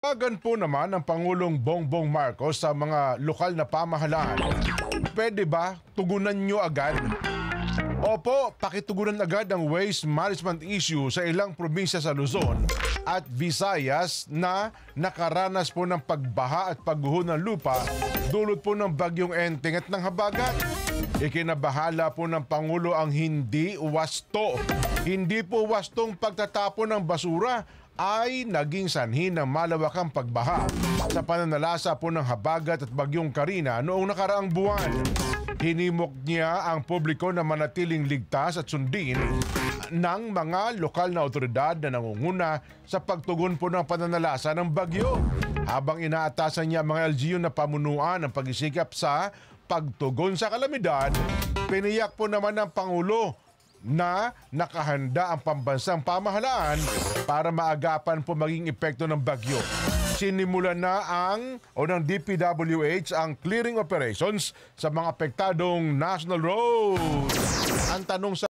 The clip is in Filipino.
Tawagan po naman ng Pangulong Bongbong Marcos sa mga lokal na pamahalaan. Pwede ba tugunan nyo agad? Opo, pakitugunan agad ang waste management issue sa ilang probinsya sa Luzon at Visayas na nakaranas po ng pagbaha at pagguho ng lupa dulot po ng bagyong Enteng at ng habagat. Ikinabahala po ng Pangulo ang hindi wasto. Hindi po wastong pagtatapon ng basura ay naging sanhi ng malawakang pagbaha sa pananalasa po ng habagat at bagyong Karina noong nakaraang buwan. Hinimok niya ang publiko na manatiling ligtas at sundin ng mga lokal na otoridad na nangunguna sa pagtugon po ng pananalasa ng bagyo. Habang inaatasan niya ang mga LGU na pamunuan ang pag-isikap sa pagtugon sa kalamidad, piniyak po naman ng Pangulo na nakahanda ang pambansang pamahalaan para maagapan po maging epekto ng bagyo. Sinimulan na ng DPWH ang clearing operations sa mga apektadong national roads. Ang tanong sa